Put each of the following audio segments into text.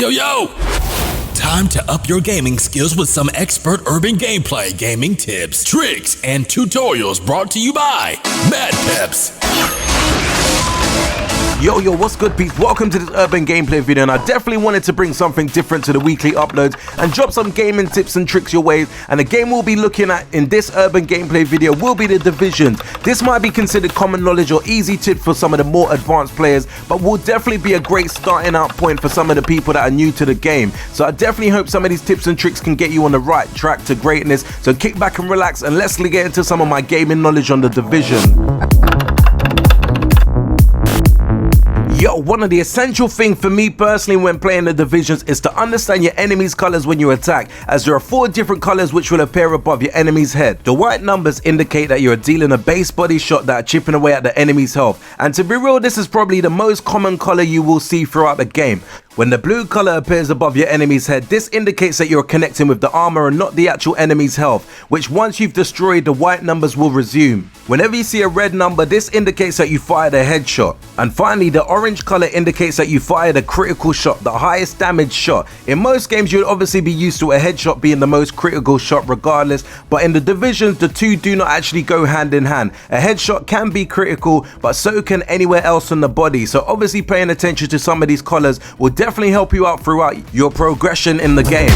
Yo! Time to up your gaming skills with some expert urban gameplay, gaming tips, tricks, and tutorials brought to you by Mad Peps. Yo, what's good, peeps? Welcome to this urban gameplay video, and I definitely wanted to bring something different to the weekly uploads and drop some gaming tips and tricks your way. And the game we'll be looking at in this urban gameplay video will be The Division. This might be considered common knowledge or easy tips for some of the more advanced players, but will definitely be a great starting out point for some of the people that are new to the game. So I definitely hope some of these tips and tricks can get you on the right track to greatness. So kick back and relax, and let's get into some of my gaming knowledge on The Division. Yo, one of the essential things for me personally when playing The Divisions is to understand your enemy's colors when you attack, as there are 4 different colors which will appear above your enemy's head. The white numbers indicate that you're dealing a base body shot that are chipping away at the enemy's health, and to be real, this is probably the most common color you will see throughout the game. When the blue color appears above your enemy's head, this indicates that you're connecting with the armor and not the actual enemy's health, which once you've destroyed, the white numbers will resume. Whenever you see a red number, this indicates that you fired a headshot. And finally, the orange color indicates that you fired a critical shot, the highest damage shot. In most games, you'll obviously be used to a headshot being the most critical shot regardless, but in The Divisions, the two do not actually go hand in hand. A headshot can be critical, but so can anywhere else in the body. So obviously paying attention to some of these colors will definitely help you out throughout your progression in the game.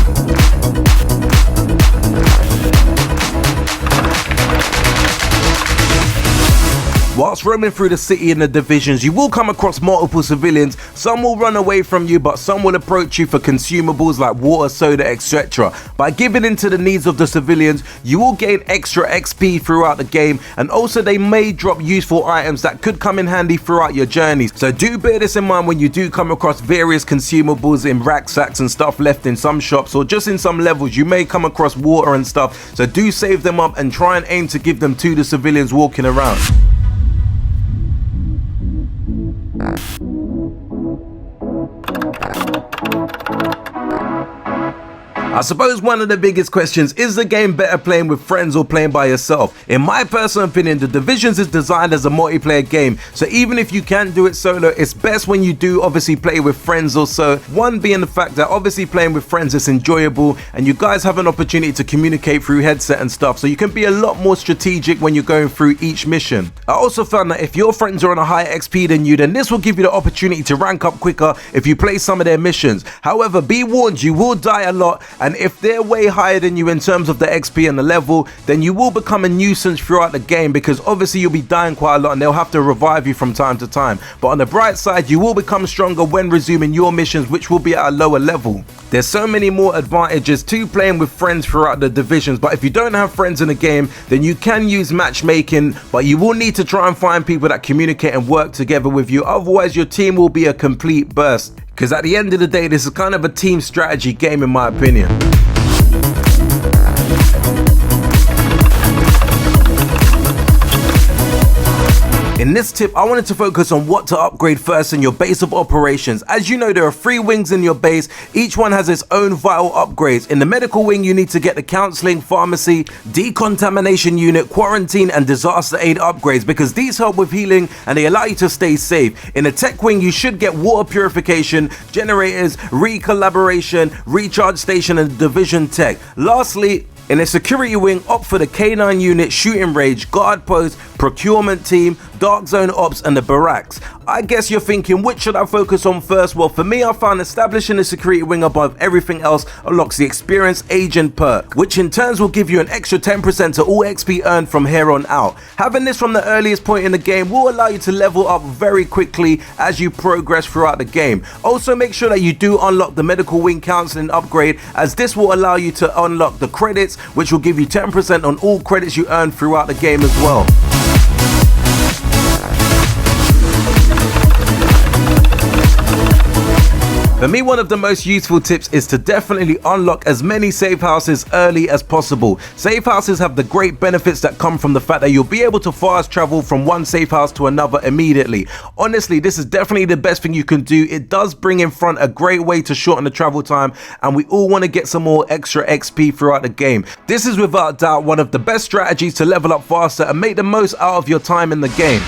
Whilst roaming through the city in The Divisions, you will come across multiple civilians. Some will run away from you, but some will approach you for consumables like water, soda, etc. By giving in to the needs of the civilians, you will gain extra XP throughout the game, and also they may drop useful items that could come in handy throughout your journeys. So do bear this in mind when you do come across various consumables in rucksacks and stuff left in some shops, or just in some levels you may come across water and stuff. So do save them up and try and aim to give them to the civilians walking around. I suppose one of the biggest questions is the game better playing with friends or playing by yourself? In my personal opinion, The Divisions is designed as a multiplayer game, so even if you can do it solo, it's best when you do obviously play with friends or so. One being the fact that obviously playing with friends is enjoyable and you guys have an opportunity to communicate through headset and stuff, so you can be a lot more strategic when you're going through each mission. I also found that if your friends are on a higher XP than you, then this will give you the opportunity to rank up quicker if you play some of their missions. However, be warned, you will die a lot, and if they're way higher than you in terms of the XP and the level, then you will become a nuisance throughout the game, because obviously you'll be dying quite a lot and they'll have to revive you from time to time. But on the bright side, you will become stronger when resuming your missions, which will be at a lower level. There's so many more advantages to playing with friends throughout The Divisions, but if you don't have friends in the game, then you can use matchmaking, but you will need to try and find people that communicate and work together with you, otherwise your team will be a complete burst. Because at the end of the day, this is kind of a team strategy game in my opinion. In this tip, I wanted to focus on what to upgrade first in your base of operations. As you know, there are 3 wings in your base. Each one has its own vital upgrades. In the medical wing, you need to get the counseling, pharmacy, decontamination unit, quarantine, and disaster aid upgrades, because these help with healing and they allow you to stay safe. In the tech wing, you should get water purification, generators, recollaboration, recharge station, and division tech. Lastly, in a security wing, opt for the K9 unit, shooting range, guard post, procurement team, dark zone ops, and the barracks. I guess you're thinking, which should I focus on first? Well, for me, I found establishing the security wing above everything else unlocks the experience, age, and perk, which in turns will give you an extra 10% to all XP earned from here on out. Having this from the earliest point in the game will allow you to level up very quickly as you progress throughout the game. Also, make sure that you do unlock the medical wing counseling upgrade, as this will allow you to unlock the credits, which will give you 10% on all credits you earn throughout the game as well. For me, one of the most useful tips is to definitely unlock as many safe houses early as possible. Safe houses have the great benefits that come from the fact that you'll be able to fast travel from one safe house to another immediately. Honestly, this is definitely the best thing you can do. It does bring in front a great way to shorten the travel time, and we all want to get some more extra XP throughout the game. This is without doubt one of the best strategies to level up faster and make the most out of your time in the game.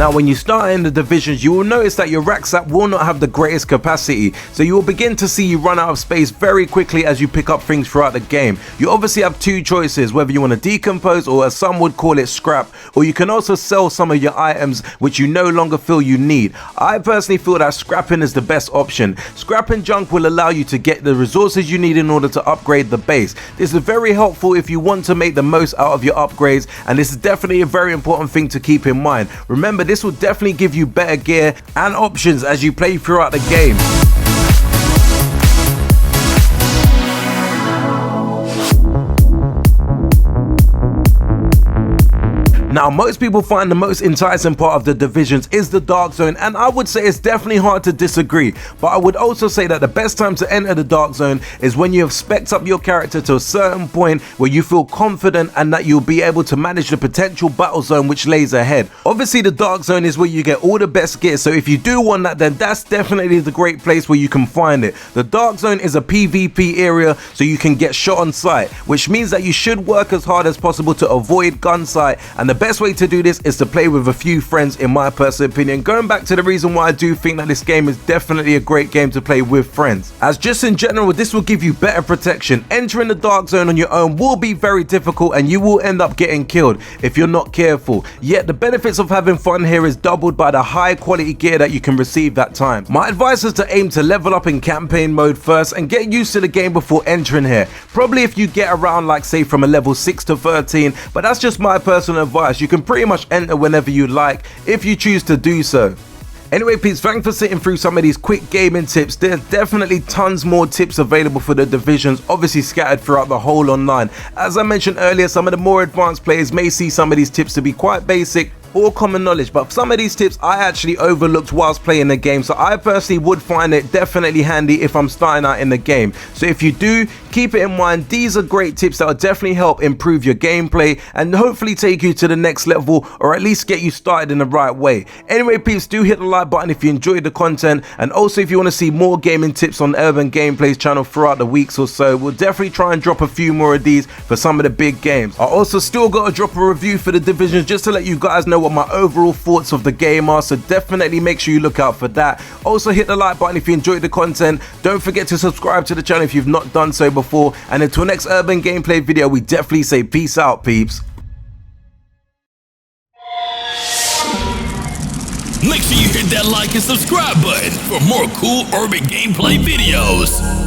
Now when you start in the divisions, you will notice that your rucksack will not have the greatest capacity, so you will begin to see you run out of space very quickly as you pick up things throughout the game. You obviously have two choices, whether you want to decompose, or as some would call it, scrap, or you can also sell some of your items which you no longer feel you need. I personally feel that scrapping is the best option. Scrapping junk will allow you to get the resources you need in order to upgrade the base. This is very helpful if you want to make the most out of your upgrades, and this is definitely a very important thing to keep in mind. Remember, this will definitely give you better gear and options as you play throughout the game. Now, most people find the most enticing part of the divisions is the dark zone, and I would say it's definitely hard to disagree, but I would also say that the best time to enter the dark zone is when you have spec'd up your character to a certain point where you feel confident and that you'll be able to manage the potential battle zone which lays ahead. Obviously, the dark zone is where you get all the best gear, so if you do want that, then that's definitely the great place where you can find it. The dark zone is a PvP area, so you can get shot on sight, which means that you should work as hard as possible to avoid gun sight, and the best way to do this is to play with a few friends, in my personal opinion. Going back to the reason why I do think that this game is definitely a great game to play with friends, as just in general this will give you better protection. Entering the dark zone on your own will be very difficult and you will end up getting killed if you're not careful, yet the benefits of having fun here is doubled by the high quality gear that you can receive that time. My advice is to aim to level up in campaign mode first and get used to the game before entering here. Probably if you get around, like say from a level 6 to 13, but that's just my personal advice. You can pretty much enter whenever you like if you choose to do so. Anyway peeps, thanks for sitting through some of these quick gaming tips. There's definitely tons more tips available for the divisions, obviously scattered throughout the whole online. As I mentioned earlier, some of the more advanced players may see some of these tips to be quite basic or common knowledge, but some of these tips I actually overlooked whilst playing the game, so I personally would find it definitely handy if I'm starting out in the game. So if you do, keep it in mind. These are great tips that will definitely help improve your gameplay and hopefully take you to the next level, or at least get you started in the right way. Anyway peeps, do hit the like button if you enjoyed the content, and also if you want to see more gaming tips on Urban Gameplay's channel throughout the weeks or so, we'll definitely try and drop a few more of these for some of the big games. I also still got to drop a review for the divisions just to let you guys know what my overall thoughts of the game are, so definitely make sure you look out for that. Also hit the like button if you enjoyed the content. Don't forget to subscribe to the channel if you've not done so before, and until next Urban Gameplay video, we definitely say peace out peeps. Make sure you hit that like and subscribe button for more cool urban gameplay videos.